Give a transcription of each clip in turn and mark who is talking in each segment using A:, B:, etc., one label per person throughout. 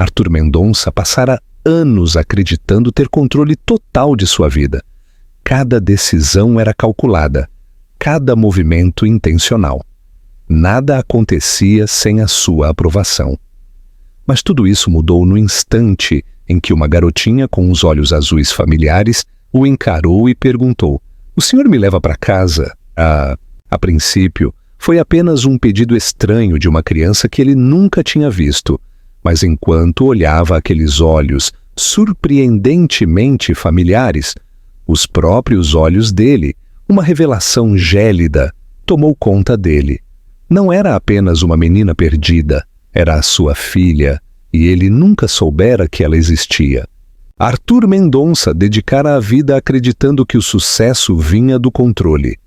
A: Arthur Mendonça passara anos acreditando ter controle total de sua vida. Cada decisão era calculada, cada movimento intencional. Nada acontecia sem a sua aprovação. Mas tudo isso mudou no instante em que uma garotinha com os olhos azuis familiares o encarou e perguntou: "O senhor me leva para casa?" A princípio, foi apenas um pedido estranho de uma criança que ele nunca tinha visto, mas enquanto olhava aqueles olhos surpreendentemente familiares, os próprios olhos dele, uma revelação gélida, tomou conta dele. Não era apenas uma menina perdida, era a sua filha, e ele nunca soubera que ela existia. Arthur Mendonça dedicara a vida acreditando que o sucesso vinha do controle.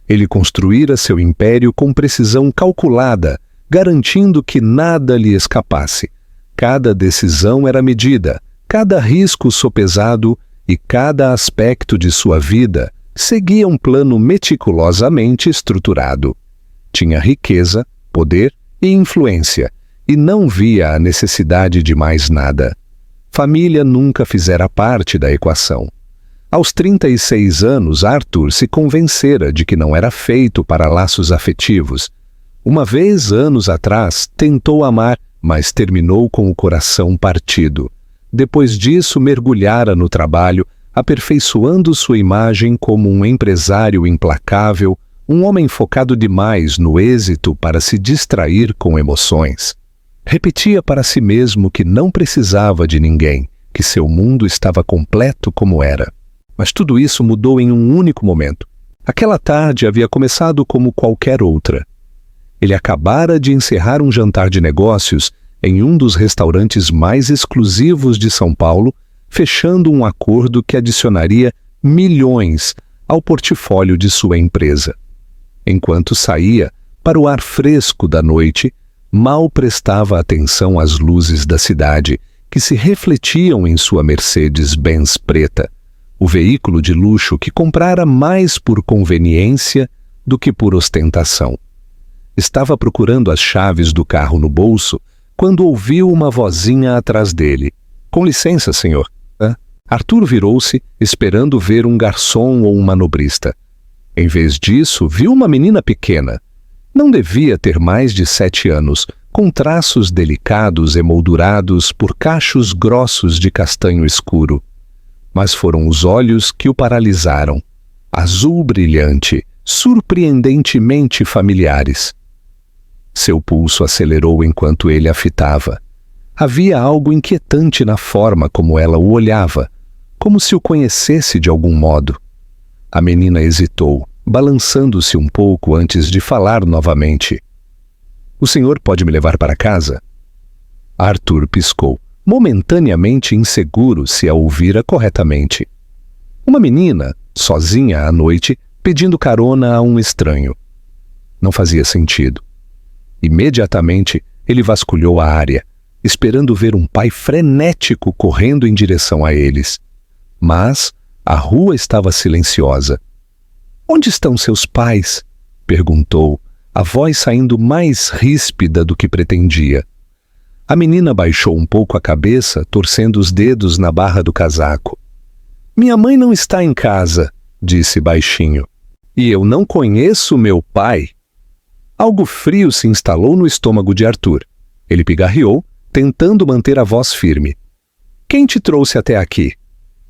A: Ele construíra seu império com precisão calculada, garantindo que nada lhe escapasse. Cada decisão era medida, cada risco sopesado e cada aspecto de sua vida seguia um plano meticulosamente estruturado. Tinha riqueza, poder e influência, e não via a necessidade de mais nada. Família nunca fizera parte da equação. Aos 36 anos, Arthur se convencera de que não era feito para laços afetivos. Uma vez, anos atrás, tentou amar, mas terminou com o coração partido. Depois disso, mergulhara no trabalho, aperfeiçoando sua imagem como um empresário implacável, um homem focado demais no êxito para se distrair com emoções. Repetia para si mesmo que não precisava de ninguém, que seu mundo estava completo como era. Mas tudo isso mudou em um único momento. Aquela tarde havia começado como qualquer outra. Ele acabara de encerrar um jantar de negócios em um dos restaurantes mais exclusivos de São Paulo, fechando um acordo que adicionaria milhões ao portfólio de sua empresa. Enquanto saía, para o ar fresco da noite, mal prestava atenção às luzes da cidade que se refletiam em sua Mercedes-Benz preta, o veículo de luxo que comprara mais por conveniência do que por ostentação. Estava procurando as chaves do carro no bolso quando ouviu uma vozinha atrás dele. "Com licença, senhor." Arthur virou-se, esperando ver um garçom ou um manobrista. Em vez disso, viu uma menina pequena. Não devia ter mais de 7 anos, com traços delicados emoldurados por cachos grossos de castanho escuro. Mas foram os olhos que o paralisaram, azul brilhante, surpreendentemente familiares. Seu pulso acelerou enquanto ele a fitava. Havia algo inquietante na forma como ela o olhava, como se o conhecesse de algum modo. A menina hesitou, balançando-se um pouco antes de falar novamente. "O senhor pode me levar para casa?" Arthur piscou, momentaneamente inseguro se a ouvira corretamente. Uma menina, sozinha à noite, pedindo carona a um estranho. Não fazia sentido. Imediatamente, ele vasculhou a área, esperando ver um pai frenético correndo em direção a eles. Mas a rua estava silenciosa. "Onde estão seus pais?" perguntou, a voz saindo mais ríspida do que pretendia. A menina baixou um pouco a cabeça, torcendo os dedos na barra do casaco. "Minha mãe não está em casa", disse baixinho. "E eu não conheço meu pai." Algo frio se instalou no estômago de Arthur. Ele pigarreou, tentando manter a voz firme. "Quem te trouxe até aqui?"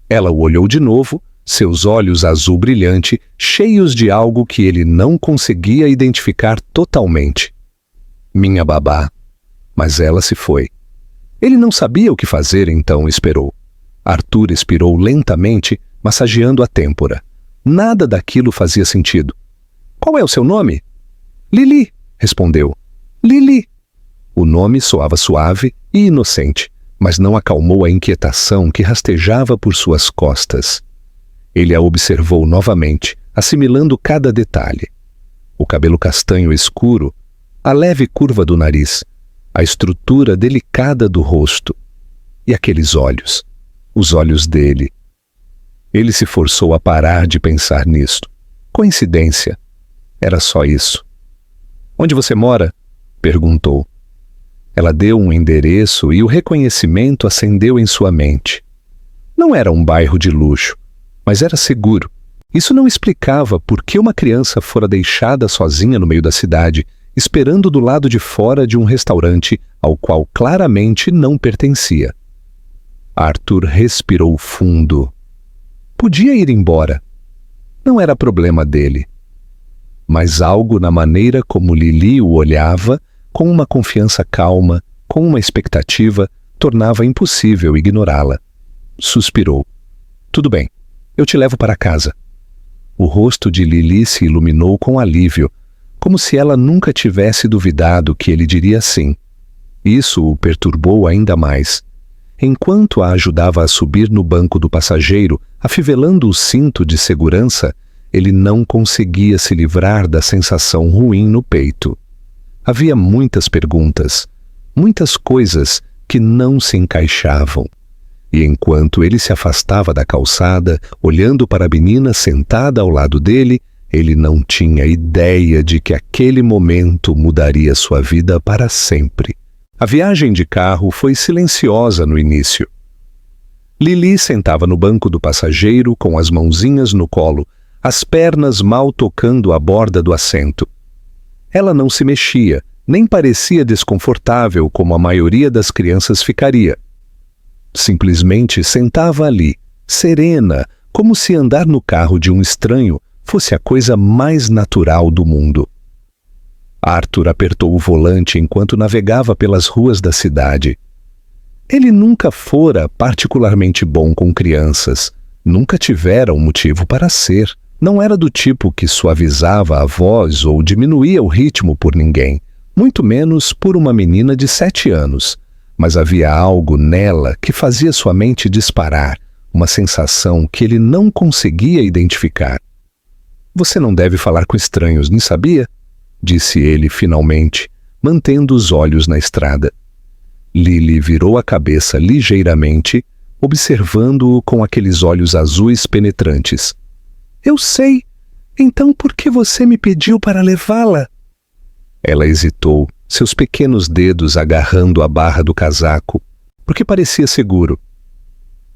A: Ela o olhou de novo, seus olhos azul brilhante, cheios de algo que ele não conseguia identificar totalmente. "Minha babá." Mas ela se foi. Ele não sabia o que fazer, então esperou. Arthur expirou lentamente, massageando a têmpora. Nada daquilo fazia sentido. "Qual é o seu nome?" "Lili", respondeu. "Lili." O nome soava suave e inocente, mas não acalmou a inquietação que rastejava por suas costas. Ele a observou novamente, assimilando cada detalhe. O cabelo castanho escuro, a leve curva do nariz, a estrutura delicada do rosto. E aqueles olhos, os olhos dele. Ele se forçou a parar de pensar nisto. Coincidência. Era só isso. "Onde você mora?" perguntou. Ela deu um endereço e o reconhecimento acendeu em sua mente. Não era um bairro de luxo, mas era seguro. Isso não explicava por que uma criança fora deixada sozinha no meio da cidade, esperando do lado de fora de um restaurante ao qual claramente não pertencia. Arthur respirou fundo. Podia ir embora. Não era problema dele. Mas algo na maneira como Lili o olhava, com uma confiança calma, com uma expectativa, tornava impossível ignorá-la. Suspirou. Tudo bem, eu te levo para casa. O rosto de Lili se iluminou com alívio, como se ela nunca tivesse duvidado que ele diria sim. Isso o perturbou ainda mais. Enquanto a ajudava a subir no banco do passageiro, afivelando o cinto de segurança, ele não conseguia se livrar da sensação ruim no peito. Havia muitas perguntas, muitas coisas que não se encaixavam. E enquanto ele se afastava da calçada, olhando para a menina sentada ao lado dele, ele não tinha ideia de que aquele momento mudaria sua vida para sempre. A viagem de carro foi silenciosa no início. Lili sentava no banco do passageiro com as mãozinhas no colo, as pernas mal tocando a borda do assento. Ela não se mexia, nem parecia desconfortável como a maioria das crianças ficaria. Simplesmente sentava ali, serena, como se andar no carro de um estranho fosse a coisa mais natural do mundo. Arthur apertou o volante enquanto navegava pelas ruas da cidade. Ele nunca fora particularmente bom com crianças, nunca tivera um motivo para ser. Não era do tipo que suavizava a voz ou diminuía o ritmo por ninguém, muito menos por uma menina de 7 anos. Mas havia algo nela que fazia sua mente disparar, uma sensação que ele não conseguia identificar. Você não deve falar com estranhos, nem sabia? Disse ele finalmente, mantendo os olhos na estrada. Lili virou a cabeça ligeiramente, observando-o com aqueles olhos azuis penetrantes. Eu sei. Então por que você me pediu para levá-la? Ela hesitou, seus pequenos dedos agarrando a barra do casaco, porque parecia seguro.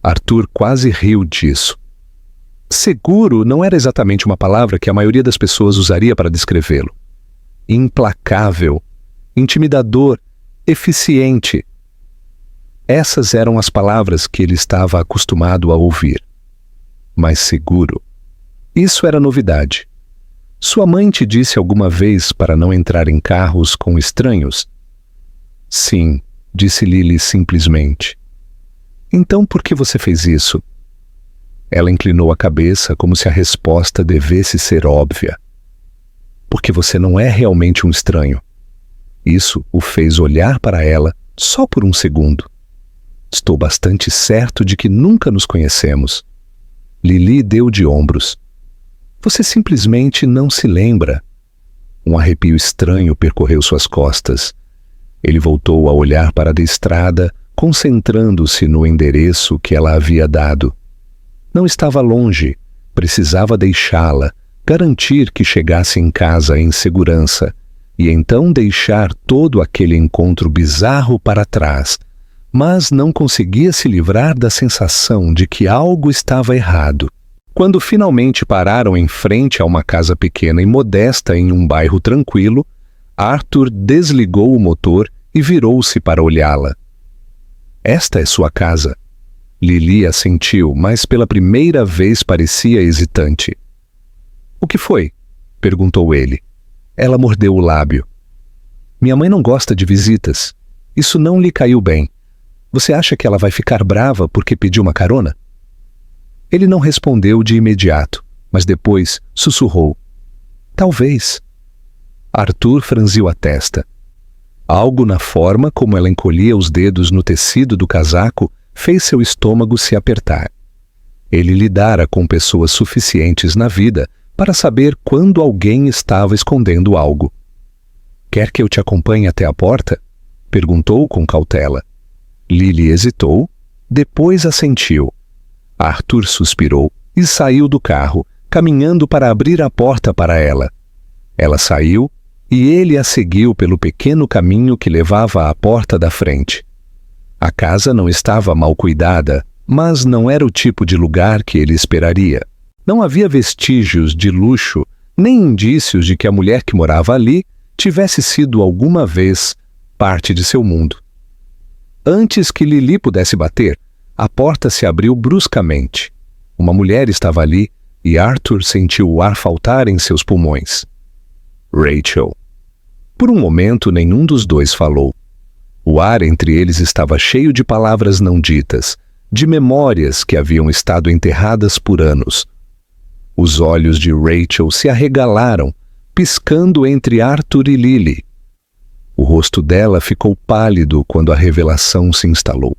A: Arthur quase riu disso. Seguro não era exatamente uma palavra que a maioria das pessoas usaria para descrevê-lo. Implacável, intimidador, eficiente. Essas eram as palavras que ele estava acostumado a ouvir. Mas seguro. Isso era novidade. Sua mãe te disse alguma vez para não entrar em carros com estranhos? Sim, disse Lili simplesmente. Então por que você fez isso? Ela inclinou a cabeça como se a resposta devesse ser óbvia. Porque você não é realmente um estranho. Isso o fez olhar para ela só por um segundo. Estou bastante certo de que nunca nos conhecemos. Lili deu de ombros. Você simplesmente não se lembra. Um arrepio estranho percorreu suas costas. Ele voltou a olhar para a estrada, concentrando-se no endereço que ela havia dado. Não estava longe, precisava deixá-la, garantir que chegasse em casa em segurança, e então deixar todo aquele encontro bizarro para trás, mas não conseguia se livrar da sensação de que algo estava errado. Quando finalmente pararam em frente a uma casa pequena e modesta em um bairro tranquilo, Arthur desligou o motor e virou-se para olhá-la. Esta é sua casa. Lili assentiu, mas pela primeira vez parecia hesitante. O que foi? Perguntou ele. Ela mordeu o lábio. Minha mãe não gosta de visitas. Isso não lhe caiu bem. Você acha que ela vai ficar brava porque pediu uma carona? Ele não respondeu de imediato, mas depois sussurrou. Talvez. Arthur franziu a testa. Algo na forma como ela encolhia os dedos no tecido do casaco fez seu estômago se apertar. Ele lidara com pessoas suficientes na vida para saber quando alguém estava escondendo algo. Quer que eu te acompanhe até a porta? Perguntou com cautela. Lili hesitou, depois assentiu. Arthur suspirou e saiu do carro, caminhando para abrir a porta para ela. Ela saiu, e ele a seguiu pelo pequeno caminho que levava à porta da frente. A casa não estava mal cuidada, mas não era o tipo de lugar que ele esperaria. Não havia vestígios de luxo, nem indícios de que a mulher que morava ali tivesse sido alguma vez parte de seu mundo. Antes que Lily pudesse bater, a porta se abriu bruscamente. Uma mulher estava ali e Arthur sentiu o ar faltar em seus pulmões. Rachel. Por um momento, nenhum dos dois falou. O ar entre eles estava cheio de palavras não ditas, de memórias que haviam estado enterradas por anos. Os olhos de Rachel se arregalaram, piscando entre Arthur e Lily. O rosto dela ficou pálido quando a revelação se instalou.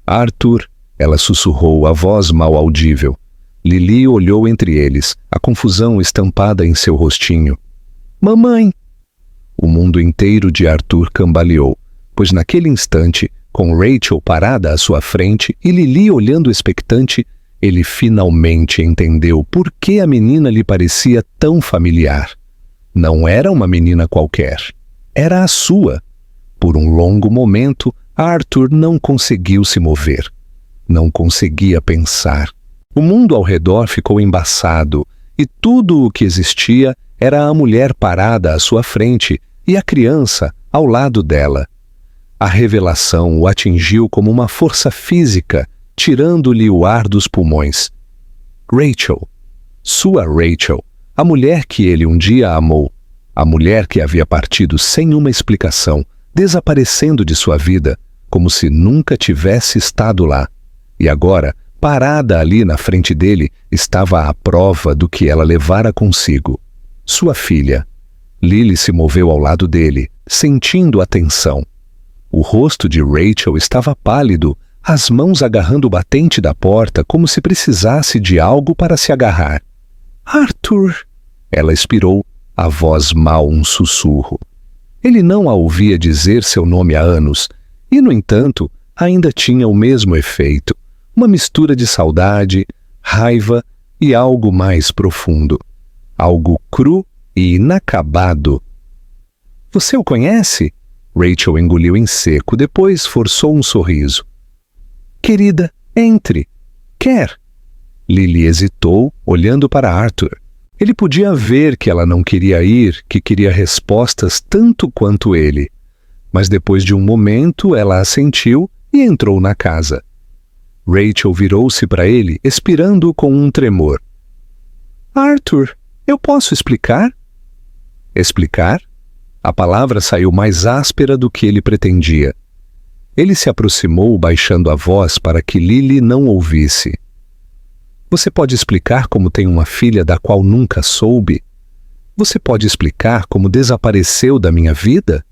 A: Arthur, ela sussurrou a voz mal audível. Lily olhou entre eles, a confusão estampada em seu rostinho. Mamãe! O mundo inteiro de Arthur cambaleou, pois naquele instante, com Rachel parada à sua frente e Lily olhando expectante, ele finalmente entendeu por que a menina lhe parecia tão familiar. Não era uma menina qualquer. Era a sua. Por um longo momento, Arthur não conseguiu se mover. Não conseguia pensar. O mundo ao redor ficou embaçado, e tudo o que existia era a mulher parada à sua frente e a criança ao lado dela. A revelação o atingiu como uma força física, tirando-lhe o ar dos pulmões. Rachel. Sua Rachel. A mulher que ele um dia amou. A mulher que havia partido sem uma explicação, desaparecendo de sua vida, como se nunca tivesse estado lá. E agora, parada ali na frente dele, estava a prova do que ela levara consigo. Sua filha. Lily se moveu ao lado dele, sentindo a tensão. O rosto de Rachel estava pálido, as mãos agarrando o batente da porta como se precisasse de algo para se agarrar. Arthur! Ela expirou, a voz mal um sussurro. Ele não a ouvia dizer seu nome há anos, e, no entanto, ainda tinha o mesmo efeito, uma mistura de saudade, raiva e algo mais profundo. Algo cru e inacabado. Você o conhece? Rachel engoliu em seco, depois forçou um sorriso. Querida, entre. Quer? Lily hesitou, olhando para Arthur. Ele podia ver que ela não queria ir, que queria respostas tanto quanto ele. Mas depois de um momento, ela assentiu e entrou na casa. Rachel virou-se para ele, expirando com um tremor. Arthur, eu posso explicar? Explicar? A palavra saiu mais áspera do que ele pretendia. Ele se aproximou, baixando a voz para que Lily não ouvisse. Você pode explicar como tem uma filha da qual nunca soube? Você pode explicar como desapareceu da minha vida?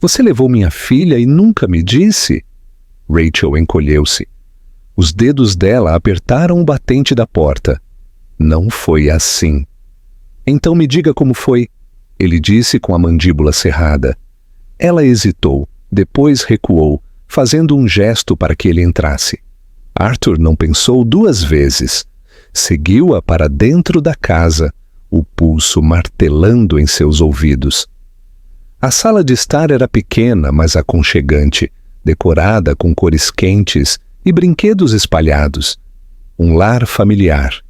A: Você levou minha filha e nunca me disse? Rachel encolheu-se. Os dedos dela apertaram o batente da porta. Não foi assim. Então me diga como foi, ele disse com a mandíbula cerrada. Ela hesitou, depois recuou, fazendo um gesto para que ele entrasse. Arthur não pensou duas vezes. Seguiu-a para dentro da casa, o pulso martelando em seus ouvidos. A sala de estar era pequena, mas aconchegante, decorada com cores quentes e brinquedos espalhados. Um lar familiar.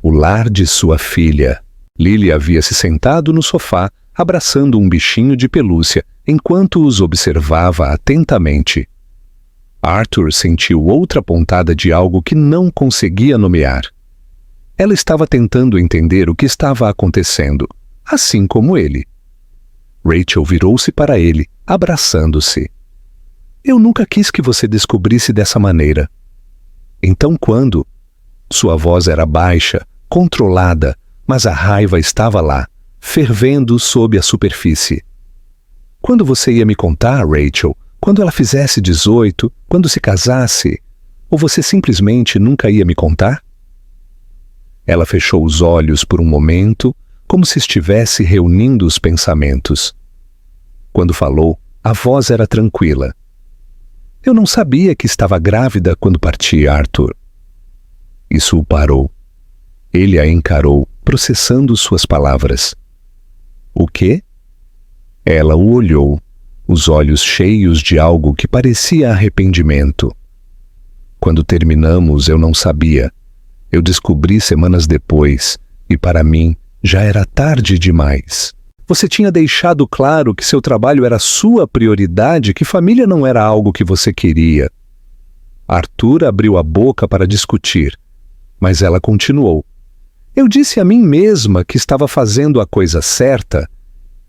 A: O lar de sua filha. Lily havia se sentado no sofá, abraçando um bichinho de pelúcia, enquanto os observava atentamente. Arthur sentiu outra pontada de algo que não conseguia nomear. Ela estava tentando entender o que estava acontecendo, assim como ele. Rachel virou-se para ele, abraçando-se. Eu nunca quis que você descobrisse dessa maneira. Então quando? Sua voz era baixa, controlada, mas a raiva estava lá, fervendo sob a superfície. Quando você ia me contar, Rachel? Quando ela fizesse 18, quando se casasse? Ou você simplesmente nunca ia me contar? Ela fechou os olhos por um momento, como se estivesse reunindo os pensamentos. Quando falou, a voz era tranquila. Eu não sabia que estava grávida quando parti, Arthur. Isso o parou. Ele a encarou, processando suas palavras. O quê? Ela o olhou, os olhos cheios de algo que parecia arrependimento. Quando terminamos, eu não sabia. Eu descobri semanas depois, e para mim já era tarde demais. Você tinha deixado claro que seu trabalho era sua prioridade, que família não era algo que você queria. Arthur abriu a boca para discutir, mas ela continuou. Eu disse a mim mesma que estava fazendo a coisa certa.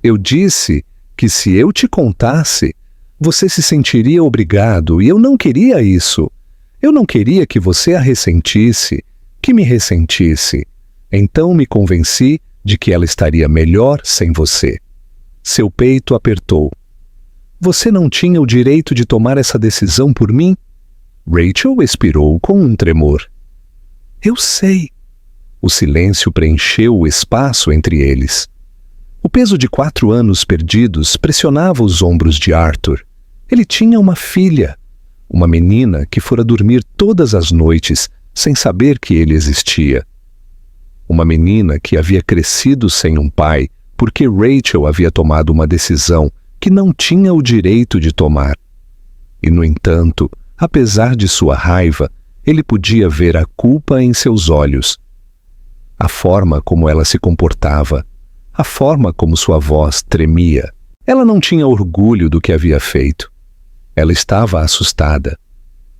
A: Eu disse que se eu te contasse, você se sentiria obrigado, e eu não queria isso. Eu não queria que você a ressentisse, que me ressentisse. Então me convenci de que ela estaria melhor sem você. Seu peito apertou. Você não tinha o direito de tomar essa decisão por mim? Rachel expirou com um tremor. Eu sei. O silêncio preencheu o espaço entre eles. O peso de 4 anos perdidos pressionava os ombros de Arthur. Ele tinha uma filha, uma menina que fora dormir todas as noites sem saber que ele existia. Uma menina que havia crescido sem um pai porque Rachel havia tomado uma decisão que não tinha o direito de tomar. E, no entanto, apesar de sua raiva, ele podia ver a culpa em seus olhos. A forma como ela se comportava, a forma como sua voz tremia. Ela não tinha orgulho do que havia feito. Ela estava assustada.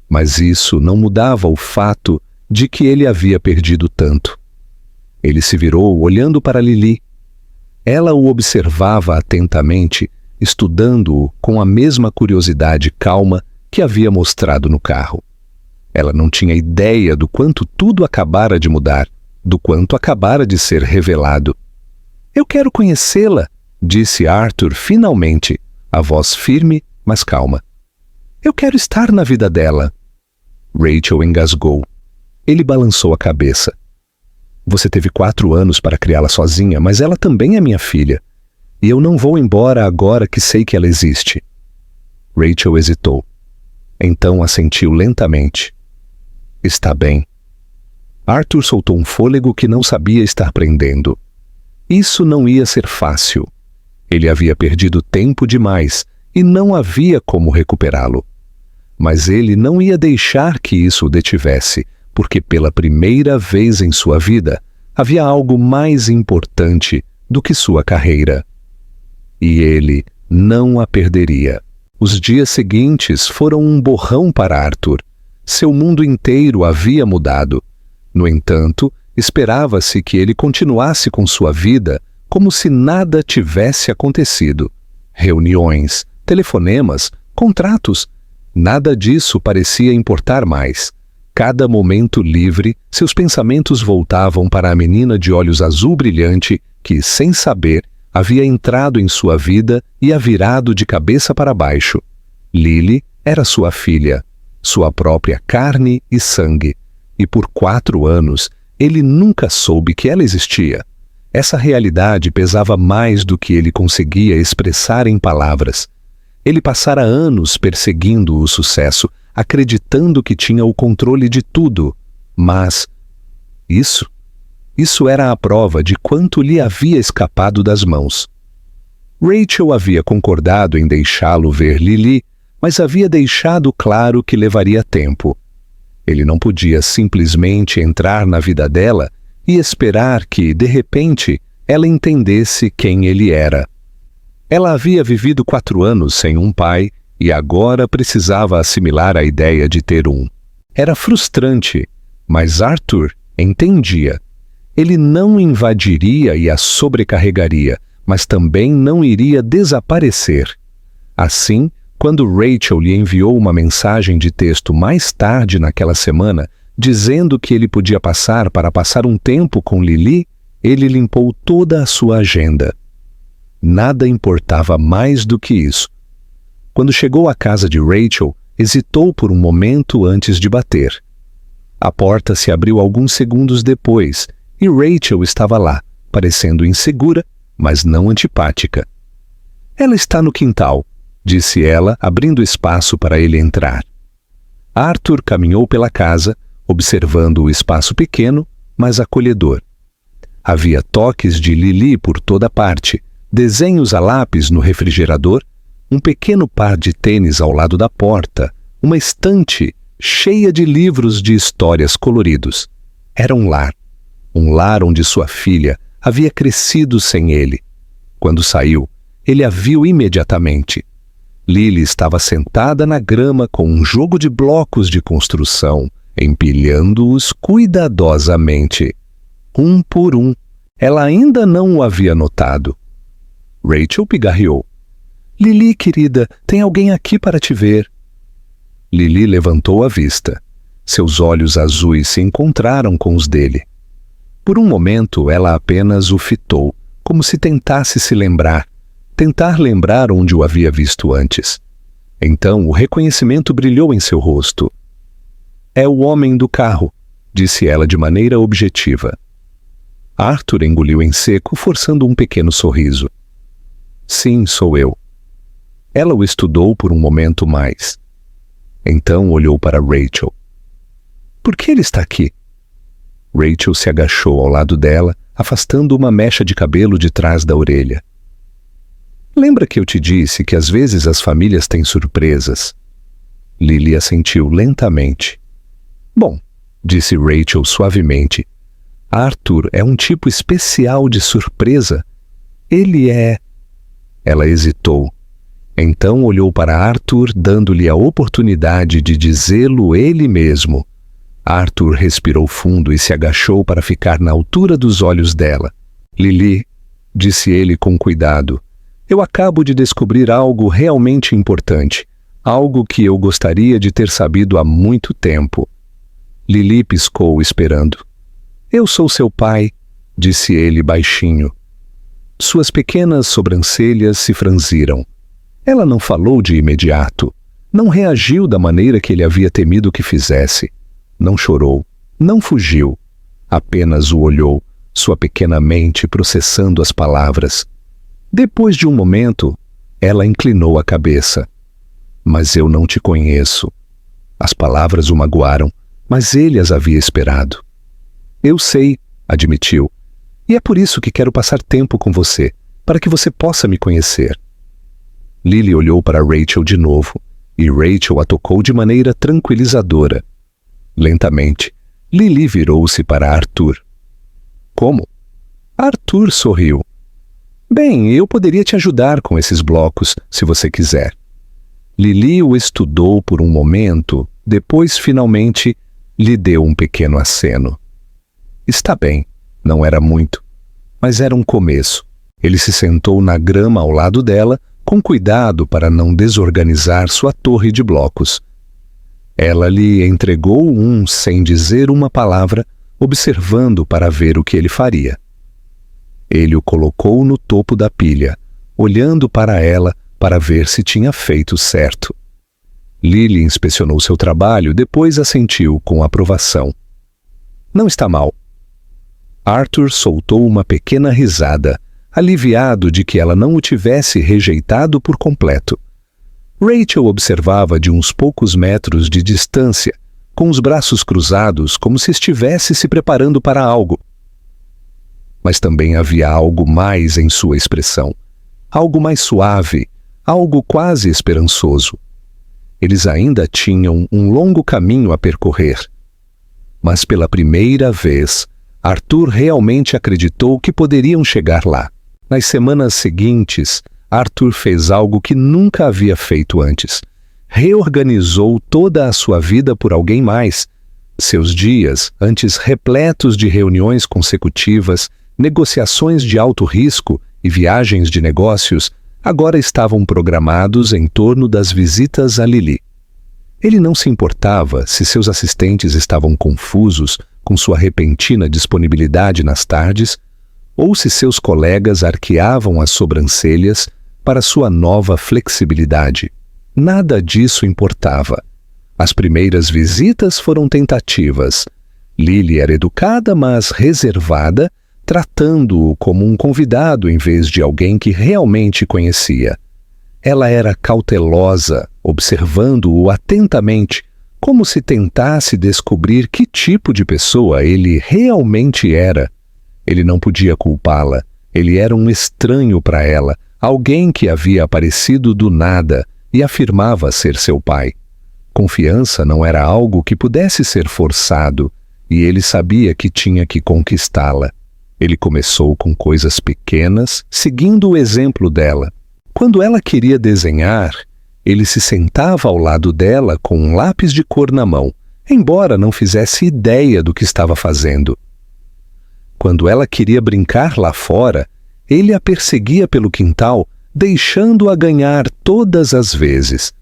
A: Mas isso não mudava o fato de que ele havia perdido tanto. Ele se virou olhando para Lily. Ela o observava atentamente, estudando-o com a mesma curiosidade calma que havia mostrado no carro. Ela não tinha ideia do quanto tudo acabara de mudar, do quanto acabara de ser revelado. Eu quero conhecê-la, disse Arthur finalmente, a voz firme, mas calma. Eu quero estar na vida dela. Rachel engasgou. Ele balançou a cabeça. Você teve 4 anos para criá-la sozinha, mas ela também é minha filha. E eu não vou embora agora que sei que ela existe. Rachel hesitou. Então assentiu lentamente. Está bem. Arthur soltou um fôlego que não sabia estar prendendo. Isso não ia ser fácil. Ele havia perdido tempo demais e não havia como recuperá-lo. Mas ele não ia deixar que isso o detivesse, porque pela primeira vez em sua vida havia algo mais importante do que sua carreira. E ele não a perderia. Os dias seguintes foram um borrão para Arthur. Seu mundo inteiro havia mudado. No entanto, esperava-se que ele continuasse com sua vida como se nada tivesse acontecido. Reuniões, telefonemas, contratos, nada disso parecia importar mais. Cada momento livre, seus pensamentos voltavam para a menina de olhos azul brilhante que, sem saber, havia entrado em sua vida e a virado de cabeça para baixo. Lily era sua filha, sua própria carne e sangue, e por 4 anos ele nunca soube que ela existia. Essa realidade pesava mais do que ele conseguia expressar em palavras. Ele passara anos perseguindo o sucesso, acreditando que tinha o controle de tudo, mas isso era a prova de quanto lhe havia escapado das mãos. Rachel havia concordado em deixá-lo ver Lily, mas havia deixado claro que levaria tempo. Ele não podia simplesmente entrar na vida dela e esperar que, de repente, ela entendesse quem ele era. Ela havia vivido 4 anos sem um pai e agora precisava assimilar a ideia de ter um. Era frustrante, mas Arthur entendia. Ele não invadiria e a sobrecarregaria, mas também não iria desaparecer. Assim, quando Rachel lhe enviou uma mensagem de texto mais tarde naquela semana, dizendo que ele podia passar para passar um tempo com Lily, ele limpou toda a sua agenda. Nada importava mais do que isso. Quando chegou à casa de Rachel, hesitou por um momento antes de bater. A porta se abriu alguns segundos depois e Rachel estava lá, parecendo insegura, mas não antipática. Ela está no quintal, disse ela, abrindo espaço para ele entrar. Arthur caminhou pela casa, observando o espaço pequeno, mas acolhedor. Havia toques de Lily por toda parte, desenhos a lápis no refrigerador, um pequeno par de tênis ao lado da porta, uma estante cheia de livros de histórias coloridos. Era um lar onde sua filha havia crescido sem ele. Quando saiu, ele a viu imediatamente. Lily estava sentada na grama com um jogo de blocos de construção, empilhando-os cuidadosamente. Um por um. Ela ainda não o havia notado. Rachel pigarreou. Lily, querida, tem alguém aqui para te ver. Lily levantou a vista. Seus olhos azuis se encontraram com os dele. Por um momento, ela apenas o fitou, como se tentasse se lembrar, tentar lembrar onde o havia visto antes. Então, o reconhecimento brilhou em seu rosto. É o homem do carro, disse ela de maneira objetiva. Arthur engoliu em seco, forçando um pequeno sorriso. Sim, sou eu. Ela o estudou por um momento mais. Então olhou para Rachel. Por que ele está aqui? Rachel se agachou ao lado dela, afastando uma mecha de cabelo de trás da orelha. Lembra que eu te disse que às vezes as famílias têm surpresas? Lily assentiu lentamente. Bom, disse Rachel suavemente, Arthur é um tipo especial de surpresa. Ele é... Ela hesitou. Então olhou para Arthur, dando-lhe a oportunidade de dizê-lo ele mesmo. Arthur respirou fundo e se agachou para ficar na altura dos olhos dela. Lily, disse ele com cuidado, eu acabo de descobrir algo realmente importante, algo que eu gostaria de ter sabido há muito tempo. Lily piscou, esperando. Eu sou seu pai, disse ele baixinho. Suas pequenas sobrancelhas se franziram. Ela não falou de imediato, não reagiu da maneira que ele havia temido que fizesse. Não chorou, não fugiu, apenas o olhou, sua pequena mente processando as palavras. Depois de um momento, ela inclinou a cabeça. Mas eu não te conheço. As palavras o magoaram, mas ele as havia esperado. Eu sei, admitiu, e é por isso que quero passar tempo com você, para que você possa me conhecer. Lily olhou para Rachel de novo, e Rachel a tocou de maneira tranquilizadora. Lentamente, Lily virou-se para Arthur. Como? Arthur sorriu. Bem, eu poderia te ajudar com esses blocos, se você quiser. Lily o estudou por um momento, depois, finalmente, lhe deu um pequeno aceno. Está bem, não era muito, mas era um começo. Ele se sentou na grama ao lado dela, com cuidado para não desorganizar sua torre de blocos. Ela lhe entregou um sem dizer uma palavra, observando para ver o que ele faria. Ele o colocou no topo da pilha, olhando para ela para ver se tinha feito certo. Lily inspecionou seu trabalho, depois assentiu com aprovação. Não está mal. Arthur soltou uma pequena risada, aliviado de que ela não o tivesse rejeitado por completo. Rachel observava de uns poucos metros de distância, com os braços cruzados como se estivesse se preparando para algo. Mas também havia algo mais em sua expressão, algo mais suave, algo quase esperançoso. Eles ainda tinham um longo caminho a percorrer. Mas pela primeira vez, Arthur realmente acreditou que poderiam chegar lá. Nas semanas seguintes, Arthur fez algo que nunca havia feito antes. Reorganizou toda a sua vida por alguém mais. Seus dias, antes repletos de reuniões consecutivas, negociações de alto risco e viagens de negócios, agora estavam programados em torno das visitas a Lily. Ele não se importava se seus assistentes estavam confusos com sua repentina disponibilidade nas tardes, ou se seus colegas arqueavam as sobrancelhas para sua nova flexibilidade. Nada disso importava. As primeiras visitas foram tentativas. Lily era educada, mas reservada, tratando-o como um convidado em vez de alguém que realmente conhecia. Ela era cautelosa, observando-o atentamente, como se tentasse descobrir que tipo de pessoa ele realmente era. Ele não podia culpá-la. Ele era um estranho para ela, alguém que havia aparecido do nada e afirmava ser seu pai. Confiança não era algo que pudesse ser forçado, e ele sabia que tinha que conquistá-la. Ele começou com coisas pequenas, seguindo o exemplo dela. Quando ela queria desenhar, ele se sentava ao lado dela com um lápis de cor na mão, embora não fizesse ideia do que estava fazendo. Quando ela queria brincar lá fora, ele a perseguia pelo quintal, deixando-a ganhar todas as vezes.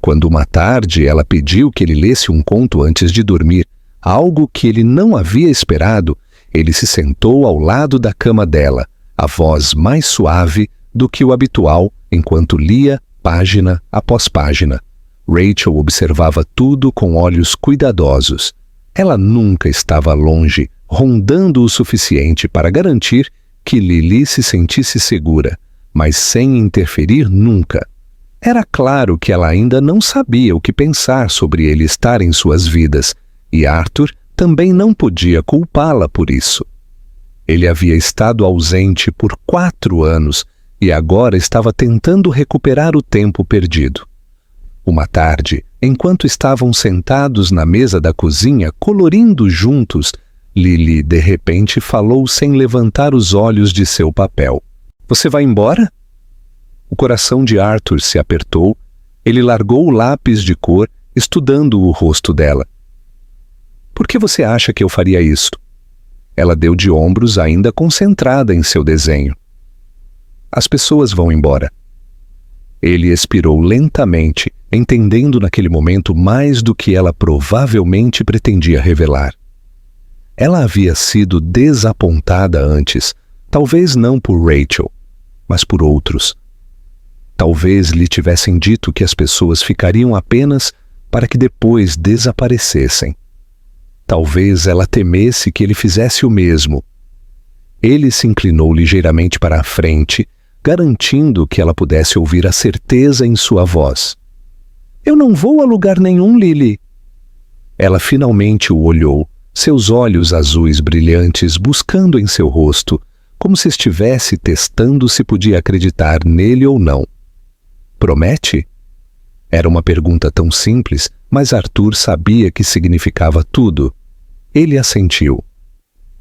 A: Quando uma tarde ela pediu que ele lesse um conto antes de dormir, algo que ele não havia esperado, ele se sentou ao lado da cama dela, a voz mais suave do que o habitual, enquanto lia página após página. Rachel observava tudo com olhos cuidadosos. Ela nunca estava longe, rondando o suficiente para garantir que Lily se sentisse segura, mas sem interferir nunca. Era claro que ela ainda não sabia o que pensar sobre ele estar em suas vidas, e Arthur também não podia culpá-la por isso. Ele havia estado ausente por 4 anos e agora estava tentando recuperar o tempo perdido. Uma tarde, enquanto estavam sentados na mesa da cozinha colorindo juntos, Lily de repente falou sem levantar os olhos de seu papel. "Você vai embora?" O coração de Arthur se apertou. Ele largou o lápis de cor, estudando o rosto dela. "Por que você acha que eu faria isto?" Ela deu de ombros, ainda concentrada em seu desenho. "As pessoas vão embora." Ele expirou lentamente, entendendo naquele momento mais do que ela provavelmente pretendia revelar. Ela havia sido desapontada antes, talvez não por Rachel, mas por outros. Talvez lhe tivessem dito que as pessoas ficariam apenas para que depois desaparecessem. Talvez ela temesse que ele fizesse o mesmo. Ele se inclinou ligeiramente para a frente, garantindo que ela pudesse ouvir a certeza em sua voz. "Eu não vou a lugar nenhum, Lily." Ela finalmente o olhou, seus olhos azuis brilhantes buscando em seu rosto, como se estivesse testando se podia acreditar nele ou não. "Promete?" Era uma pergunta tão simples, mas Arthur sabia que significava tudo. Ele assentiu.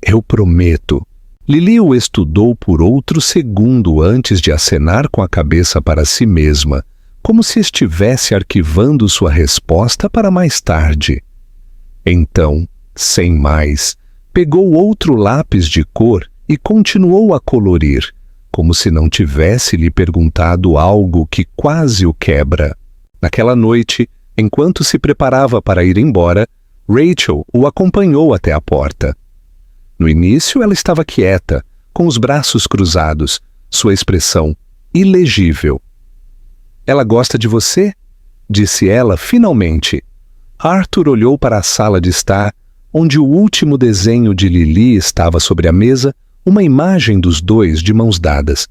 A: "Eu prometo." Lily o estudou por outro segundo antes de acenar com a cabeça para si mesma, como se estivesse arquivando sua resposta para mais tarde. Então, sem mais, pegou outro lápis de cor e continuou a colorir, como se não tivesse lhe perguntado algo que quase o quebra. Naquela noite, enquanto se preparava para ir embora, Rachel o acompanhou até a porta. No início, ela estava quieta, com os braços cruzados, sua expressão ilegível. "Ela gosta de você?" disse ela finalmente. Arthur olhou para a sala de estar, onde o último desenho de Lily estava sobre a mesa, uma imagem dos dois de mãos dadas.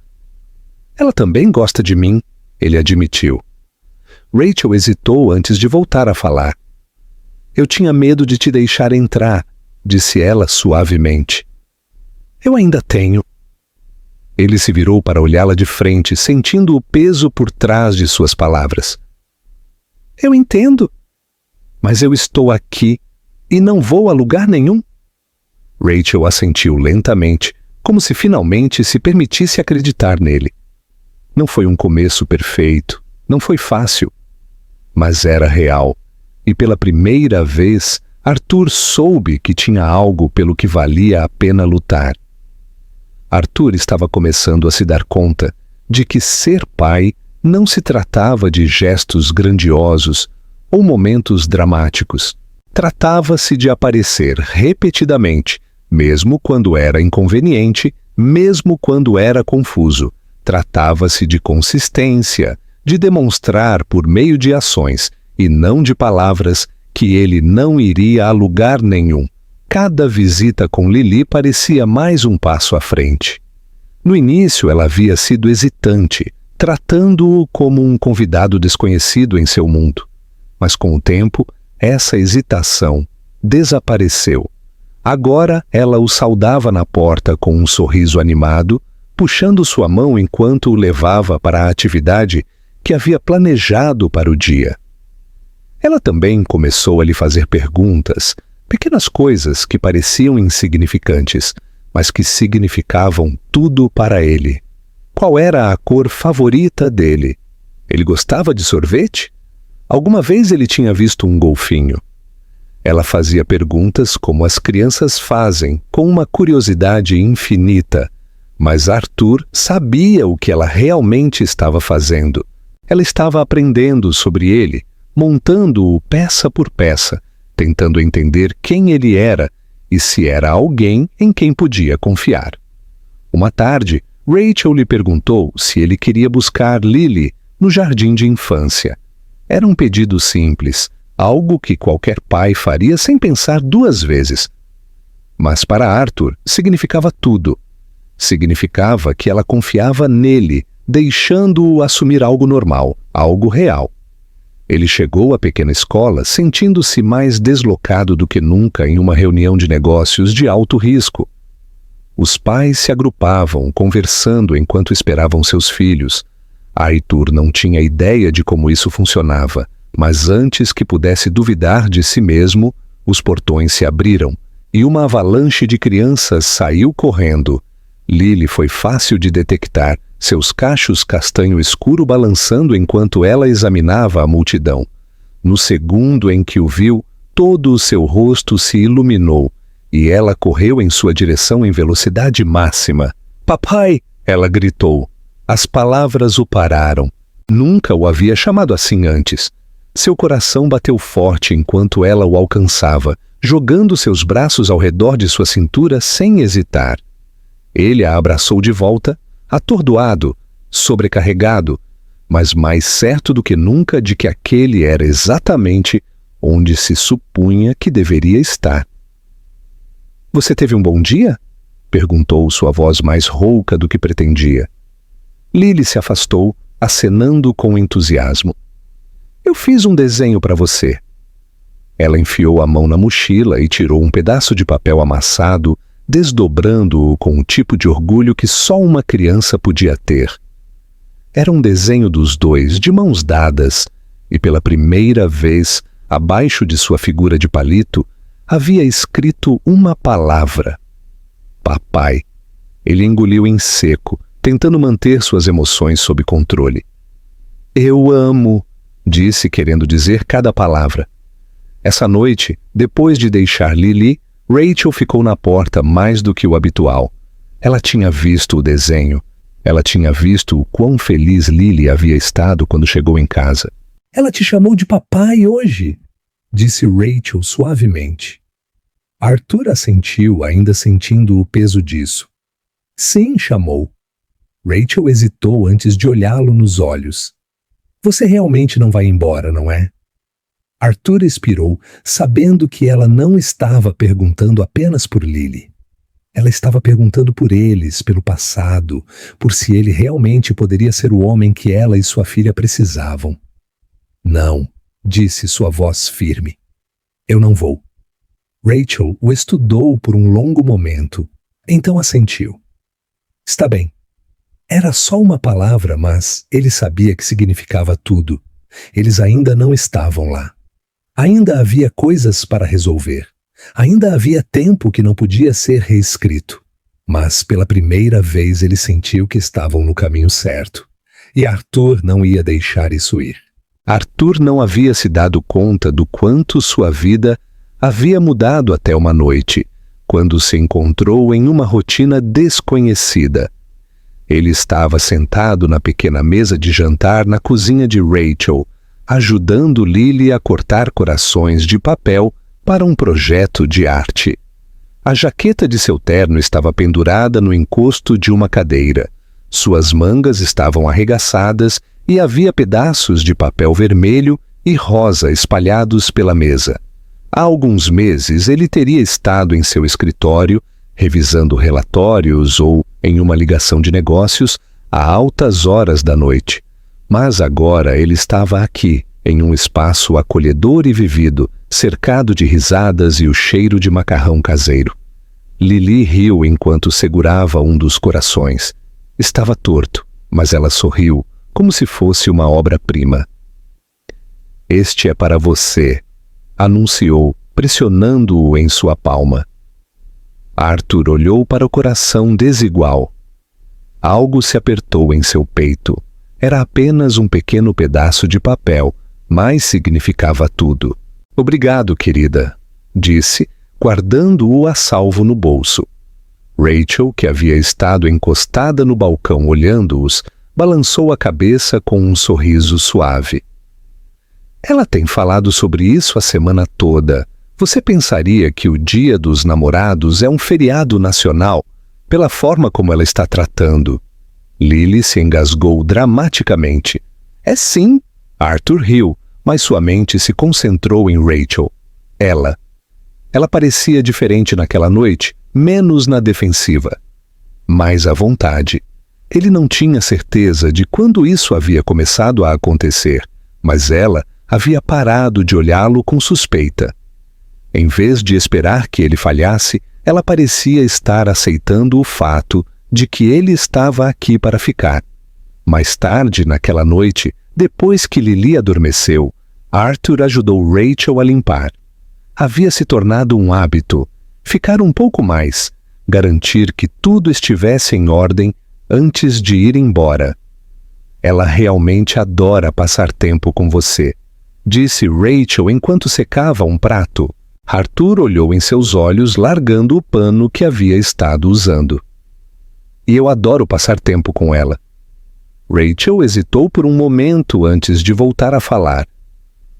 A: "Ela também gosta de mim", ele admitiu. Rachel hesitou antes de voltar a falar. "Eu tinha medo de te deixar entrar", disse ela suavemente. "Eu ainda tenho." Ele se virou para olhá-la de frente, sentindo o peso por trás de suas palavras. "Eu entendo. Mas eu estou aqui e não vou a lugar nenhum." Rachel assentiu lentamente, como se finalmente se permitisse acreditar nele. Não foi um começo perfeito, não foi fácil, mas era real, e pela primeira vez Arthur soube que tinha algo pelo que valia a pena lutar. Arthur estava começando a se dar conta de que ser pai não se tratava de gestos grandiosos ou momentos dramáticos. Tratava-se de aparecer repetidamente, mesmo quando era inconveniente, mesmo quando era confuso. Tratava-se de consistência, de demonstrar por meio de ações, e não de palavras, que ele não iria a lugar nenhum. Cada visita com Lily parecia mais um passo à frente. No início ela havia sido hesitante, tratando-o como um convidado desconhecido em seu mundo. Mas com o tempo, essa hesitação desapareceu. Agora ela o saudava na porta com um sorriso animado, puxando sua mão enquanto o levava para a atividade que havia planejado para o dia. Ela também começou a lhe fazer perguntas, pequenas coisas que pareciam insignificantes, mas que significavam tudo para ele. Qual era a cor favorita dele? Ele gostava de sorvete? Alguma vez ele tinha visto um golfinho? Ela fazia perguntas como as crianças fazem, com uma curiosidade infinita, mas Arthur sabia o que ela realmente estava fazendo. Ela estava aprendendo sobre ele, montando-o peça por peça, tentando entender quem ele era e se era alguém em quem podia confiar. Uma tarde, Rachel lhe perguntou se ele queria buscar Lily no jardim de infância. Era um pedido simples, algo que qualquer pai faria sem pensar duas vezes. Mas para Arthur significava tudo. Significava que ela confiava nele, deixando-o assumir algo normal, algo real. Ele chegou à pequena escola sentindo-se mais deslocado do que nunca em uma reunião de negócios de alto risco. Os pais se agrupavam, conversando enquanto esperavam seus filhos. Arthur não tinha ideia de como isso funcionava, mas antes que pudesse duvidar de si mesmo, os portões se abriram e uma avalanche de crianças saiu correndo. Lily foi fácil de detectar, seus cachos castanho escuro balançando enquanto ela examinava a multidão. No segundo em que o viu, todo o seu rosto se iluminou e ela correu em sua direção em velocidade máxima. "Papai!" ela gritou. As palavras o pararam. Nunca o havia chamado assim antes. Seu coração bateu forte enquanto ela o alcançava, jogando seus braços ao redor de sua cintura sem hesitar. Ele a abraçou de volta, atordoado, sobrecarregado, mas mais certo do que nunca de que aquele era exatamente onde se supunha que deveria estar. "Você teve um bom dia?" perguntou sua voz mais rouca do que pretendia. Lily se afastou, acenando com entusiasmo. "Eu fiz um desenho para você." Ela enfiou a mão na mochila e tirou um pedaço de papel amassado, desdobrando-o com o tipo de orgulho que só uma criança podia ter. Era um desenho dos dois, de mãos dadas, e pela primeira vez, abaixo de sua figura de palito, havia escrito uma palavra: papai. Ele engoliu em seco, tentando manter suas emoções sob controle. "Eu amo", disse, querendo dizer cada palavra. Essa noite, depois de deixar Lily, Rachel ficou na porta mais do que o habitual. Ela tinha visto o desenho. Ela tinha visto o quão feliz Lily havia estado quando chegou em casa. "Ela te chamou de papai hoje", disse Rachel suavemente. Arthur assentiu, ainda sentindo o peso disso. "Sim", chamou. Rachel hesitou antes de olhá-lo nos olhos. "Você realmente não vai embora, não é?" Arthur expirou, sabendo que ela não estava perguntando apenas por Lily. Ela estava perguntando por eles, pelo passado, por se ele realmente poderia ser o homem que ela e sua filha precisavam. "Não", disse sua voz firme. "Eu não vou." Rachel o estudou por um longo momento, então assentiu. "Está bem." Era só uma palavra, mas ele sabia que significava tudo. Eles ainda não estavam lá. Ainda havia coisas para resolver. Ainda havia tempo que não podia ser reescrito. Mas pela primeira vez ele sentiu que estavam no caminho certo. E Arthur não ia deixar isso ir. Arthur não havia se dado conta do quanto sua vida havia mudado até uma noite, quando se encontrou em uma rotina desconhecida. Ele estava sentado na pequena mesa de jantar na cozinha de Rachel, ajudando Lily a cortar corações de papel para um projeto de arte. A jaqueta de seu terno estava pendurada no encosto de uma cadeira. Suas mangas estavam arregaçadas e havia pedaços de papel vermelho e rosa espalhados pela mesa. Há alguns meses ele teria estado em seu escritório, revisando relatórios ou em uma ligação de negócios a altas horas da noite. Mas agora ele estava aqui, em um espaço acolhedor e vivido, cercado de risadas e o cheiro de macarrão caseiro. Lily riu enquanto segurava um dos corações. Estava torto, mas ela sorriu, como se fosse uma obra-prima. Este é para você, anunciou, pressionando-o em sua palma. Arthur olhou para o coração desigual. Algo se apertou em seu peito. Era apenas um pequeno pedaço de papel, mas significava tudo. Obrigado, querida, disse, guardando-o a salvo no bolso. Rachel, que havia estado encostada no balcão olhando-os, balançou a cabeça com um sorriso suave. Ela tem falado sobre isso a semana toda. Você pensaria que o Dia dos Namorados é um feriado nacional, pela forma como ela está tratando. Lily se engasgou dramaticamente. É sim, Arthur riu, mas sua mente se concentrou em Rachel. Ela parecia diferente naquela noite, menos na defensiva. Mais à vontade. Ele não tinha certeza de quando isso havia começado a acontecer, mas ela havia parado de olhá-lo com suspeita. Em vez de esperar que ele falhasse, ela parecia estar aceitando o fato de que ele estava aqui para ficar. Mais tarde, naquela noite, depois que Lily adormeceu, Arthur ajudou Rachel a limpar. Havia se tornado um hábito, ficar um pouco mais, garantir que tudo estivesse em ordem antes de ir embora. Ela realmente adora passar tempo com você, disse Rachel enquanto secava um prato. Arthur olhou em seus olhos, largando o pano que havia estado usando. E eu adoro passar tempo com ela. Rachel hesitou por um momento antes de voltar a falar.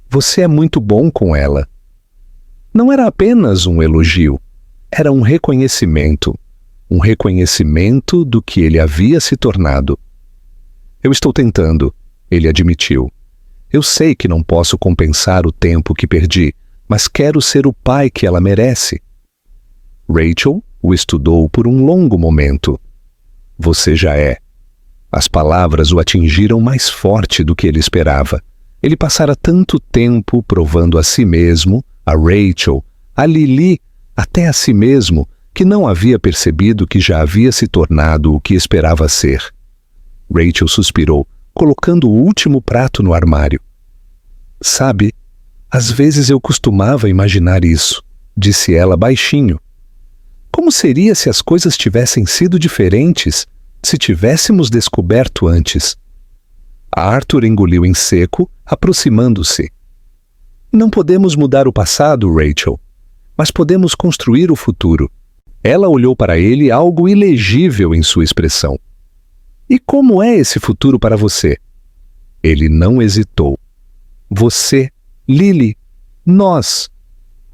A: Você é muito bom com ela. Não era apenas um elogio, era um reconhecimento do que ele havia se tornado. Eu estou tentando, ele admitiu. Eu sei que não posso compensar o tempo que perdi, mas quero ser o pai que ela merece. Rachel o estudou por um longo momento. Você já é. As palavras o atingiram mais forte do que ele esperava. Ele passara tanto tempo provando a si mesmo, a Rachel, a Lily, até a si mesmo, que não havia percebido que já havia se tornado o que esperava ser. Rachel suspirou, colocando o último prato no armário. Sabe, às vezes eu costumava imaginar isso, disse ela baixinho. Como seria se as coisas tivessem sido diferentes, se tivéssemos descoberto antes? Arthur engoliu em seco, aproximando-se. Não podemos mudar o passado, Rachel, mas podemos construir o futuro. Ela olhou para ele, algo ilegível em sua expressão. E como é esse futuro para você? Ele não hesitou. Você, Lily, nós.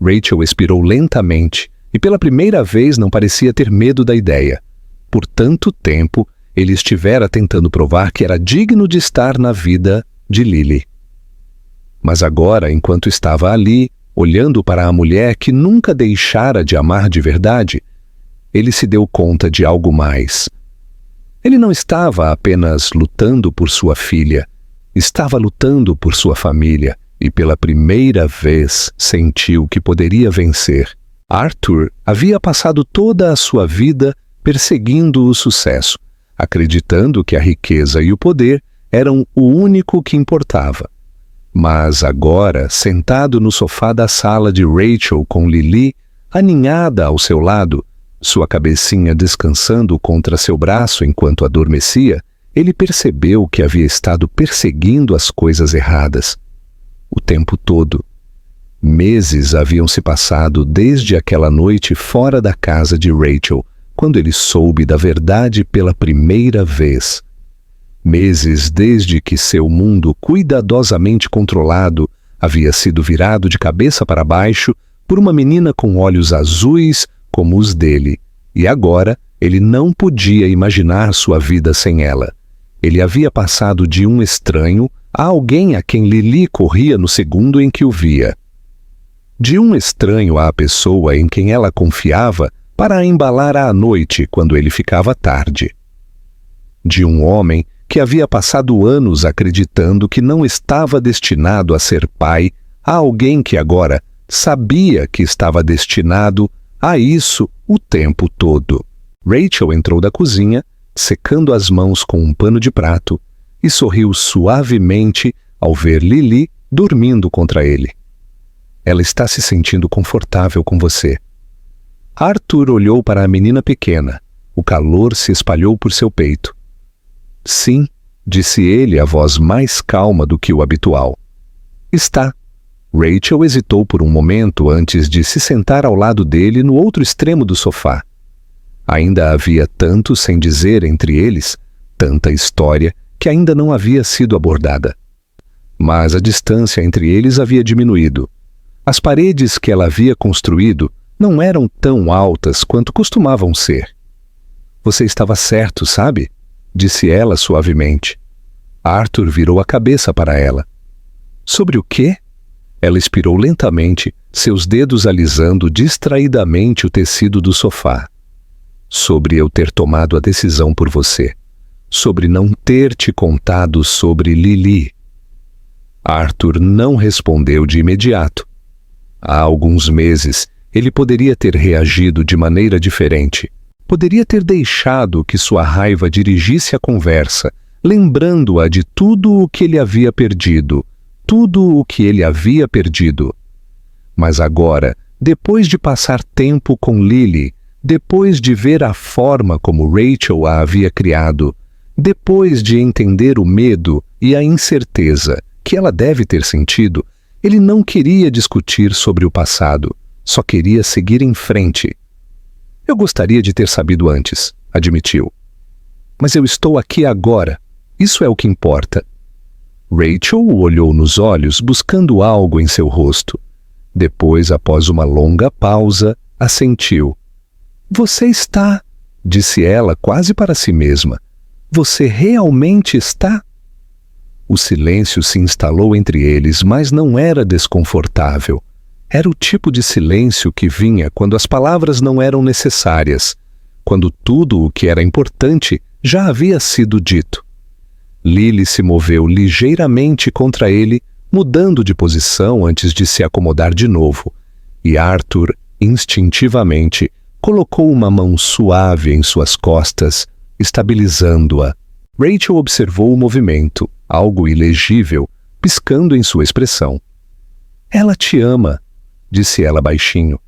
A: Rachel expirou lentamente e pela primeira vez não parecia ter medo da ideia. Por tanto tempo, ele estivera tentando provar que era digno de estar na vida de Lily. Mas agora, enquanto estava ali, olhando para a mulher que nunca deixara de amar de verdade, ele se deu conta de algo mais. Ele não estava apenas lutando por sua filha, estava lutando por sua família e pela primeira vez sentiu que poderia vencer. Arthur havia passado toda a sua vida perseguindo o sucesso, acreditando que a riqueza e o poder eram o único que importava. Mas agora, sentado no sofá da sala de Rachel com Lily, aninhada ao seu lado, sua cabecinha descansando contra seu braço enquanto adormecia, ele percebeu que havia estado perseguindo as coisas erradas. O tempo todo. Meses haviam se passado desde aquela noite fora da casa de Rachel, quando ele soube da verdade pela primeira vez. Meses desde que seu mundo cuidadosamente controlado havia sido virado de cabeça para baixo por uma menina com olhos azuis como os dele, e agora ele não podia imaginar sua vida sem ela. Ele havia passado de um estranho a alguém a quem Lily corria no segundo em que o via. De um estranho à pessoa em quem ela confiava para a embalar à noite quando ele ficava tarde. De um homem que havia passado anos acreditando que não estava destinado a ser pai a alguém que agora sabia que estava destinado a isso o tempo todo. Rachel entrou da cozinha, secando as mãos com um pano de prato, e sorriu suavemente ao ver Lily dormindo contra ele. Ela está se sentindo confortável com você. Arthur olhou para a menina pequena. O calor se espalhou por seu peito. Sim, disse ele, a voz mais calma do que o habitual. Está. Rachel hesitou por um momento antes de se sentar ao lado dele no outro extremo do sofá. Ainda havia tanto sem dizer entre eles, tanta história que ainda não havia sido abordada. Mas a distância entre eles havia diminuído. As paredes que ela havia construído não eram tão altas quanto costumavam ser. Você estava certo, sabe? Disse ela suavemente. Arthur virou a cabeça para ela. Sobre o quê? Ela expirou lentamente, seus dedos alisando distraidamente o tecido do sofá. Sobre eu ter tomado a decisão por você. Sobre não ter te contado sobre Lily. Arthur não respondeu de imediato. Há alguns meses, ele poderia ter reagido de maneira diferente. Poderia ter deixado que sua raiva dirigisse a conversa, lembrando-a de tudo o que ele havia perdido. Tudo o que ele havia perdido. Mas agora, depois de passar tempo com Lily, depois de ver a forma como Rachel a havia criado, depois de entender o medo e a incerteza que ela deve ter sentido, ele não queria discutir sobre o passado, só queria seguir em frente. Eu gostaria de ter sabido antes, admitiu. Mas eu estou aqui agora, isso é o que importa. Rachel o olhou nos olhos, buscando algo em seu rosto. Depois, após uma longa pausa, assentiu. Você está, disse ela quase para si mesma. Você realmente está? O silêncio se instalou entre eles, mas não era desconfortável. Era o tipo de silêncio que vinha quando as palavras não eram necessárias, quando tudo o que era importante já havia sido dito. Lily se moveu ligeiramente contra ele, mudando de posição antes de se acomodar de novo, e Arthur, instintivamente, colocou uma mão suave em suas costas, estabilizando-a. Rachel observou o movimento, algo ilegível, piscando em sua expressão. Ela te ama, disse ela baixinho.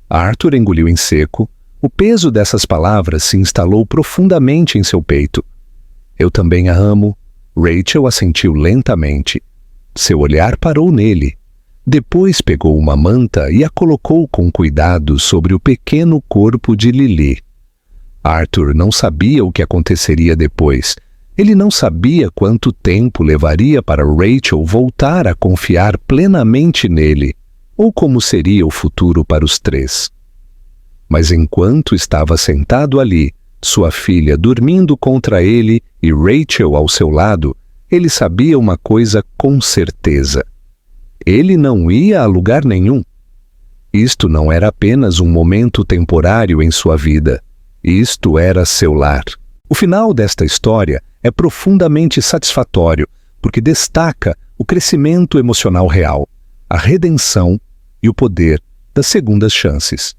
A: Arthur engoliu em seco. O peso dessas palavras se instalou profundamente em seu peito. Eu também a amo. Rachel assentiu lentamente. Seu olhar parou nele. Depois pegou uma manta e a colocou com cuidado sobre o pequeno corpo de Lily. Arthur não sabia o que aconteceria depois. Ele não sabia quanto tempo levaria para Rachel voltar a confiar plenamente nele, ou como seria o futuro para os três. Mas enquanto estava sentado ali, sua filha dormindo contra ele e Rachel ao seu lado, ele sabia uma coisa com certeza. Ele não ia a lugar nenhum. Isto não era apenas um momento temporário em sua vida. Isto era seu lar. O final desta história é profundamente satisfatório, porque destaca o crescimento emocional real, a redenção e o poder das segundas chances.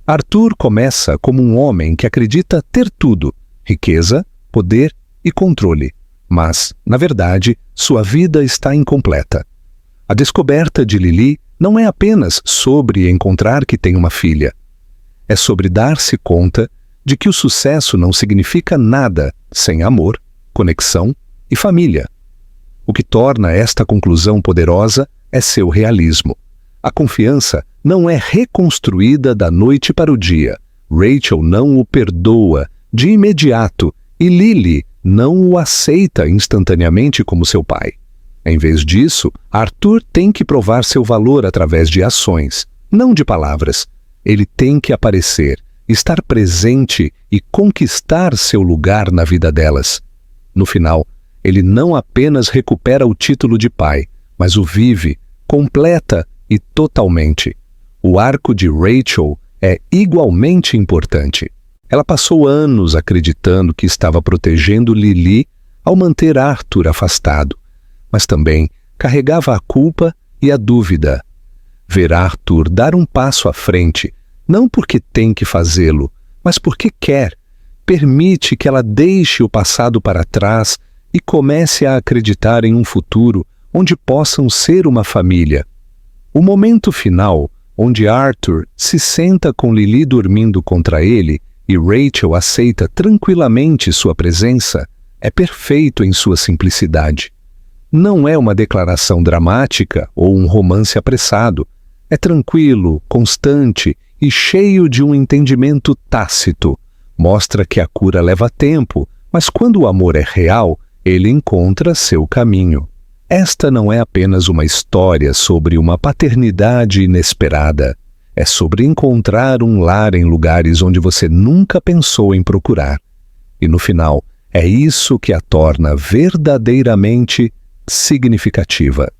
A: Arthur começa como um homem que acredita ter tudo, riqueza, poder e controle, mas, na verdade, sua vida está incompleta. A descoberta de Lily não é apenas sobre encontrar que tem uma filha. É sobre dar-se conta de que o sucesso não significa nada sem amor, conexão e família. O que torna esta conclusão poderosa é seu realismo. A confiança não é reconstruída da noite para o dia. Rachel não o perdoa de imediato e Lily não o aceita instantaneamente como seu pai. Em vez disso, Arthur tem que provar seu valor através de ações, não de palavras. Ele tem que aparecer, estar presente e conquistar seu lugar na vida delas. No final, ele não apenas recupera o título de pai, mas o vive, completa e totalmente. O arco de Rachel é igualmente importante. Ela passou anos acreditando que estava protegendo Lily ao manter Arthur afastado, mas também carregava a culpa e a dúvida. Ver Arthur dar um passo à frente, não porque tem que fazê-lo, mas porque quer, permite que ela deixe o passado para trás e comece a acreditar em um futuro onde possam ser uma família. O momento final, onde Arthur se senta com Lily dormindo contra ele e Rachel aceita tranquilamente sua presença, é perfeito em sua simplicidade. Não é uma declaração dramática ou um romance apressado. É tranquilo, constante e cheio de um entendimento tácito. Mostra que a cura leva tempo, mas quando o amor é real, ele encontra seu caminho. Esta não é apenas uma história sobre uma paternidade inesperada. É sobre encontrar um lar em lugares onde você nunca pensou em procurar. E no final, é isso que a torna verdadeiramente significativa.